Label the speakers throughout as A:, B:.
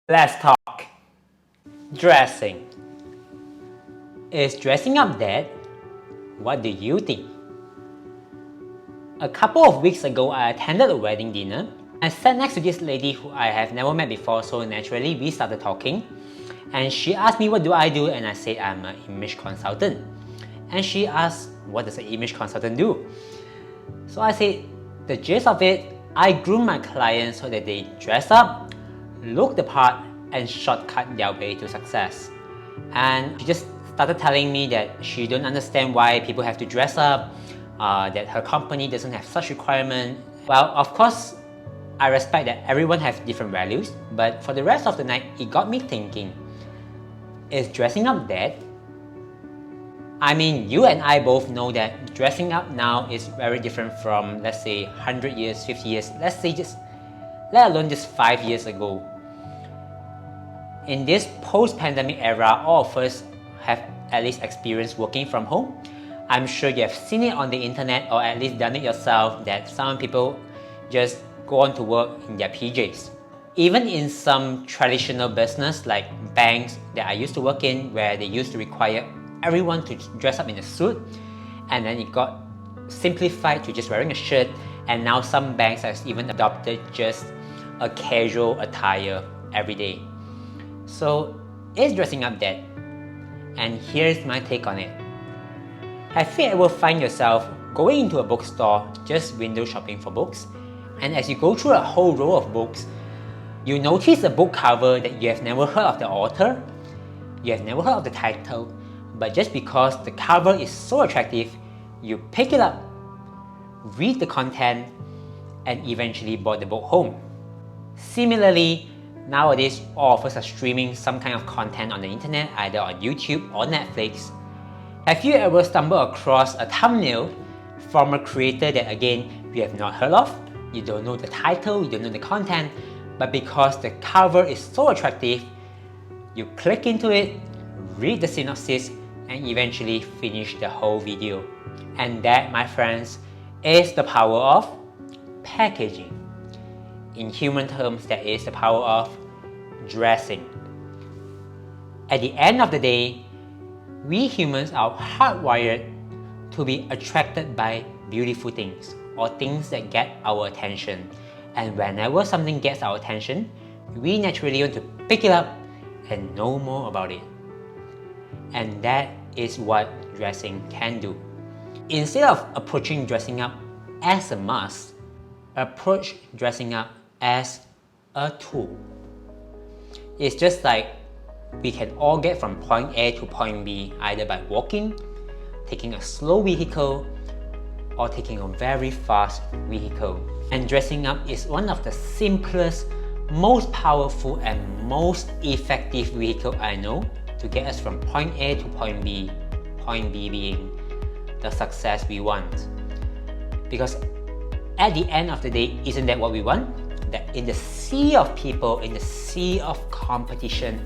A: Let's talk. Dressing. Is dressing up dead? What do you think? A couple of weeks ago, I attended a wedding dinner. I sat next to this lady who I have never met before, so naturally we started talking. And she asked me what do I do, and I said I'm an image consultant. And she asked, what does an image consultant do? So I said, the gist of it, I groom my clients so that they dress up, look the part, and shortcut their way to success. And she just started telling me that she don't understand why people have to dress up, that her company doesn't have such requirement. Well, of course, I respect that everyone has different values, but for the rest of the night, it got me thinking, is dressing up dead? I mean, you and I both know that dressing up now is very different from, let's say, 100 years, 50 years, let alone just 5 years ago. In this post-pandemic era, all of us have at least experienced working from home. I'm sure you have seen it on the internet or at least done it yourself that some people just go on to work in their PJs. Even in some traditional business like banks that I used to work in, where they used to require everyone to dress up in a suit, and then it got simplified to just wearing a shirt, and now some banks have even adopted just a casual attire every day. So, is dressing up dead? And here's my take on it. Have you ever find yourself going into a bookstore just window shopping for books, and as you go through a whole row of books, you notice a book cover that you have never heard of the author, you have never heard of the title, but just because the cover is so attractive, you pick it up, read the content, and eventually bought the book home. Similarly, nowadays all of us are streaming some kind of content on the internet, either on YouTube or Netflix. Have you ever stumbled across a thumbnail from a creator that again you have not heard of? You don't know the title, you don't know the content, but because the cover is so attractive, you click into it, read the synopsis, and eventually finish the whole video. And that, my friends, is the power of packaging. In human terms, that is the power of dressing. At the end of the day, we humans are hardwired to be attracted by beautiful things or things that get our attention. And whenever something gets our attention, we naturally want to pick it up and know more about it. And that is what dressing can do. Instead of approaching dressing up as a must, approach dressing up as a tool. It's just like we can all get from point A to point B either by walking, taking a slow vehicle, or taking a very fast vehicle. And dressing up is one of the simplest, most powerful, and most effective vehicle I know to get us from point A to point B being the success we want. Because at the end of the day, isn't that what we want? That in the sea of people, in the sea of competition,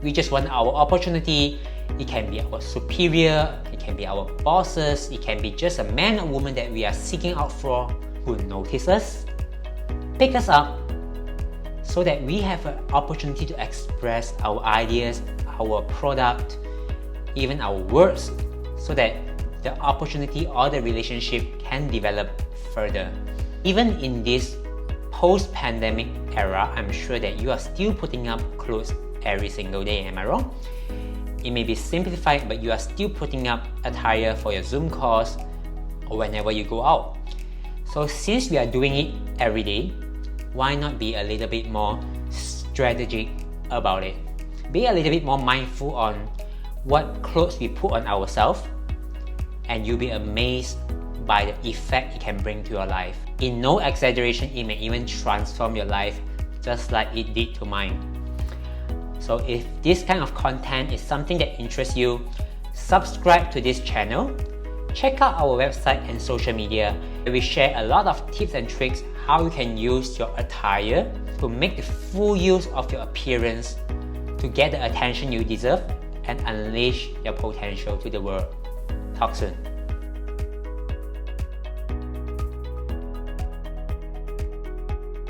A: we just want our opportunity. It can be our superior, it can be our bosses, it can be just a man or woman that we are seeking out for who notice us, pick us up, so that we have an opportunity to express our ideas, our product, even our words, so that the opportunity or the relationship can develop further. Even in this post-pandemic era, I'm sure that you are still putting up clothes every single day, am I wrong? It may be simplified, but you are still putting up attire for your Zoom calls or whenever you go out. So since we are doing it every day, why not be a little bit more strategic about it? Be a little bit more mindful on what clothes we put on ourselves, and you'll be amazed by the effect it can bring to your life. In no exaggeration, it may even transform your life just like it did to mine. So if this kind of content is something that interests you, subscribe to this channel. Check out our website and social media. We share a lot of tips and tricks how you can use your attire to make the full use of your appearance to get the attention you deserve and unleash your potential to the world. Talk soon.